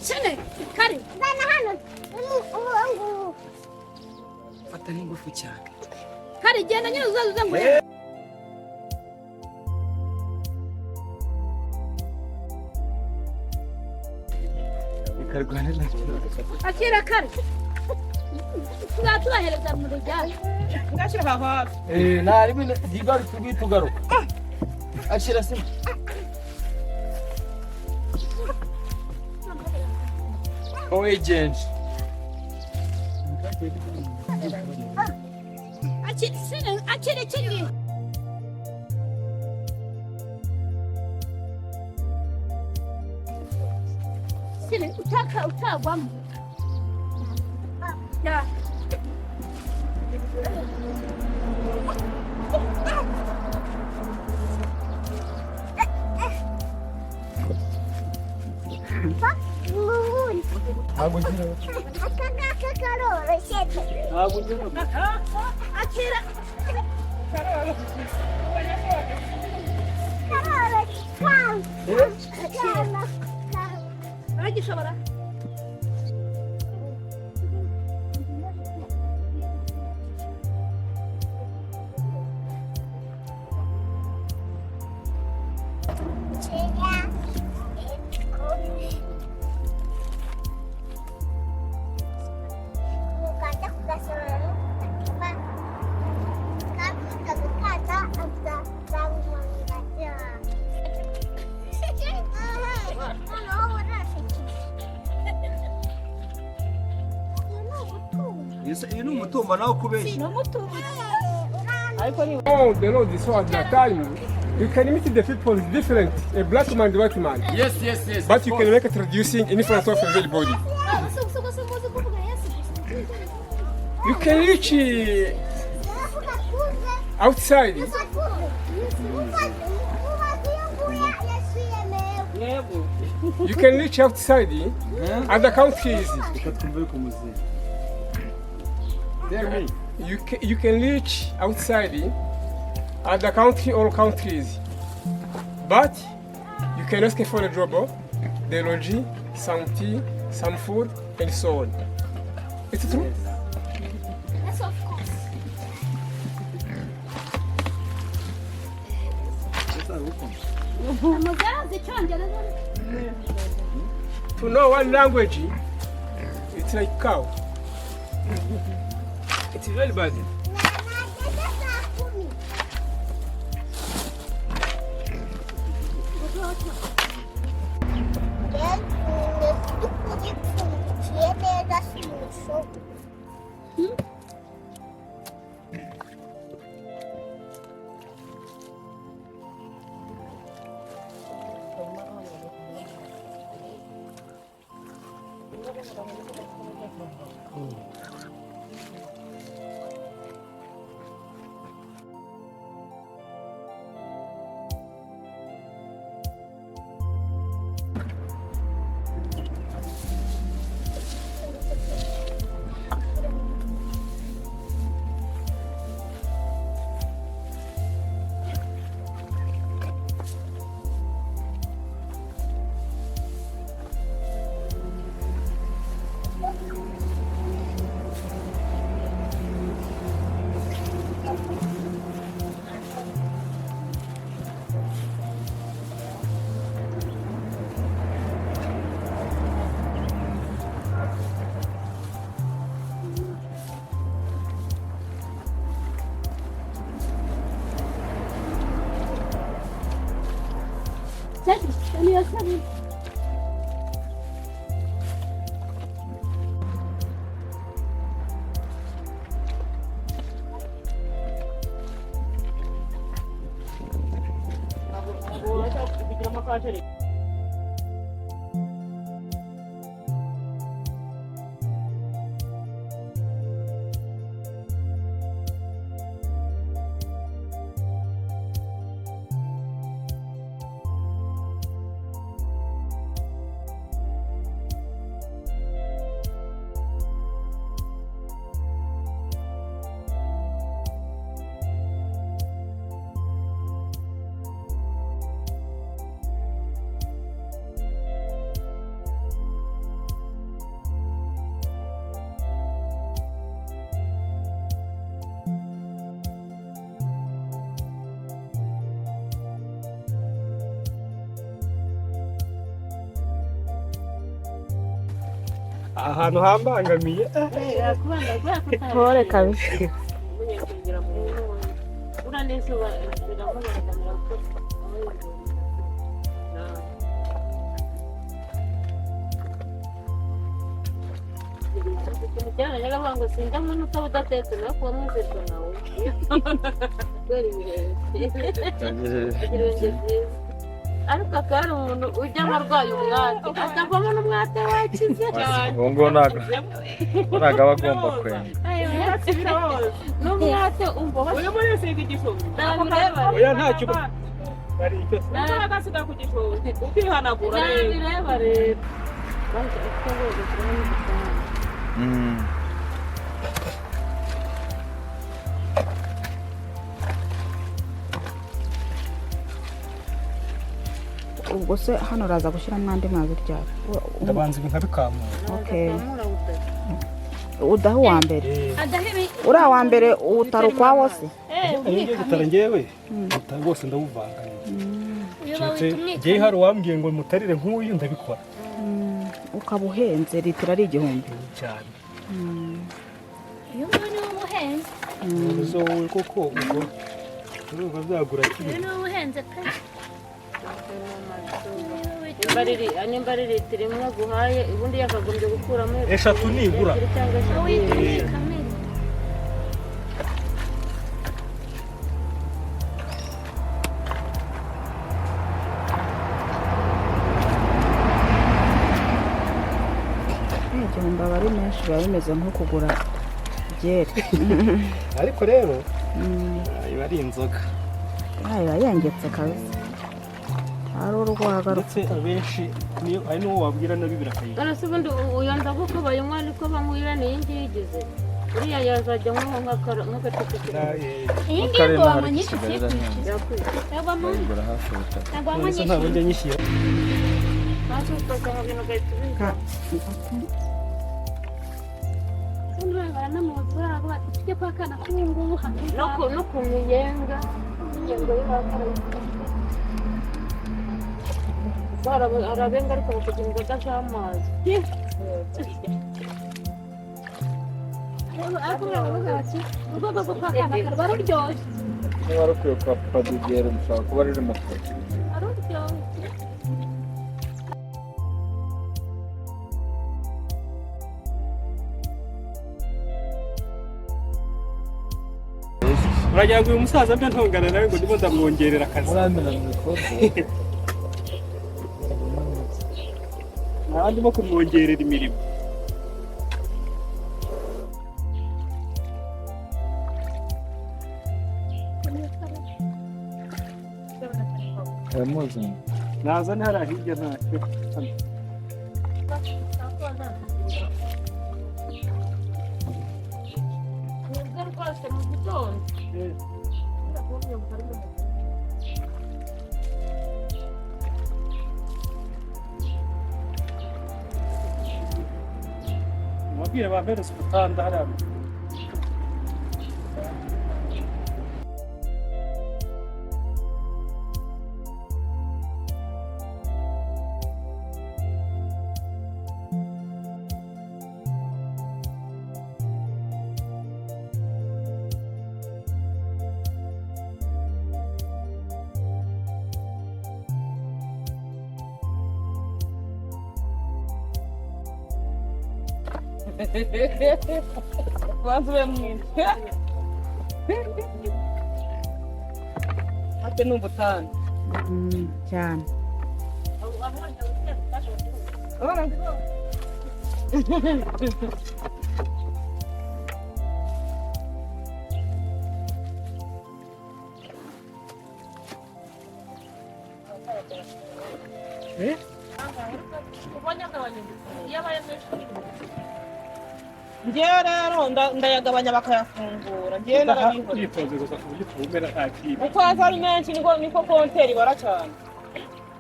Sene, kare. Zana hano. Fata n'ingufu cyane. Kare genda nyine uzaza ngo. Ikarwana nacyo. Akira kare. Turahereza mu rujyana. Ngashira hafi. Nari bine digari tugaruka. Ashira se. Oh agent. Akire kiri. Sene utagwamo. Ya. Akira. Aragishobora. Ini umutumba nawo kubeshya. No mutumba. Oh, they know this was that time. You can meet the people different, a black man, the white man. Yes. But you can make it reducing in front of everybody. You can reach outside. You can reach outside and the countries. You can reach outside other country or countries, but you can ask for a job, the lodging, some tea, some food, and so on. It's true. Yes, of course. To know one language, it's like cow. It's very bad. ahantu hambangamiye Pole kabisa. ariko akari umuntu ujya arwaye umwate akavamo n'umwate wakize cyane ngo ntago bagomba kwenda n'umwate umva uyu muri siga igifuzo oya ntacyo bari icyo n'agasiga ku gifuzo ukihanagura bireba rero Ubwo se hano uraza gushyiramo andi mazi ryari? ndabanza ibintu bikamura Okay. Udaha uwa mbere. Uriya wa mbere utari ukwawo se? ngiye gutara ngewe utari rwose ndawuvanga ngiye hari uwambwiye ngo mutarire nk'uyu ndabikora Ukaba uhenze litiro ari 1000 cyane iyo mbonye umuhenze uzo wowe koko ubwo urumva byagura kimwe iyo umuhenze pe nimba ari litiro imwe guhaye ubundi yakagombye gukuramo eshatu nibura igihumbi aba ari menshi biba bimeze nko kugura byeri. ariko rero iba ari inzoga Iba yengetse kabisa. Hari urwagwa ndetse abenshi ari n'uwo wabwira nabi birakayiga none se ubundi uyanza kuko bayinywa niko bamwira n'iyi ngiyi yigize uriya yazajya nk'aho nk'agacupa iyi ngiyi ngo wamanyishe yagwamo ntabwo njya nyishyira ntacyo ugasanga ibintu ugahita ubika tujye kwa kana k'ubungubu no ku miyenga arabenga ariko bakagira inzoga z'amazi urwego rwo kwa kana karba ruryoshye niba rukwiye kwa padugera mushobora kuba ruri mu kazi aruryoshye uragira ngo uyu musaza mbe ntongana nawe ngo ndimo ndamwongerera akazi nta ndimo kumwongerera imirimo nazane hariya hirya ntacyo rwose mu gitondo mubwire bampereza ubutanda hariya kubanza ube mwiza ate n'ubutanda cyane. njyewe rero ndayagabanya bakayafungura njyewe narabihora yitonze gusa ku buryo tubumera nta kintu uko aza ari menshi niko konteri ibara cyane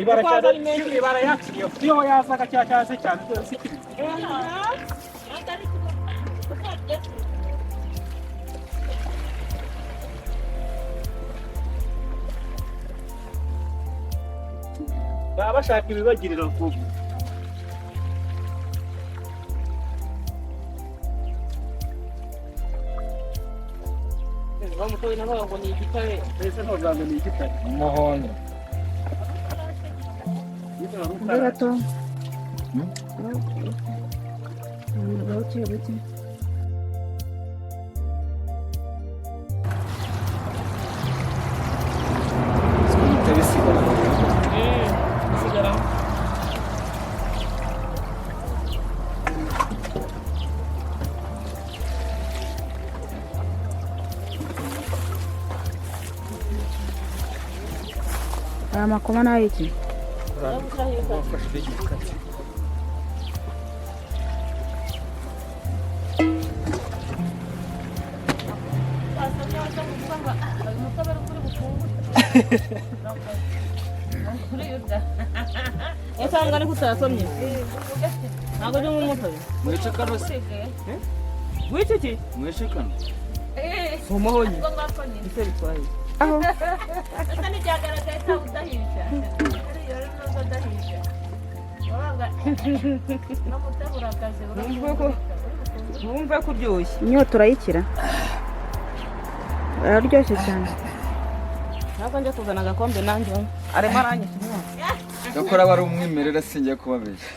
ibara uko aza ari cyane menshi ibara yaciye iyo yazaga cyangwa se cyane rwose ikiriza baba bashaka ibibagirira vuba wa mutobe navuga ngo ni igitare mbese ntuzamenya ni igitare umuhondo Ndi gato. Buke buke. sigara Aya makoma nayo iki? wafashe igikatsi esanga ariko utasomye ntabwo uri nk'umutobe mwice kano se w'iki ki mwice kano umuhonyi ese bitwaye Aho. asa n'ibyagaragaye ko udahisha ariyo rero ntabwo adahisha wabanga no gutegura akazi wumve ko uryoshye. Inyota urayikira. Araryoshye cyane. ntabwo njya kuzana agakombe nanjye arimo aranyishyura gakora bari umwimerere singiye kubabeshya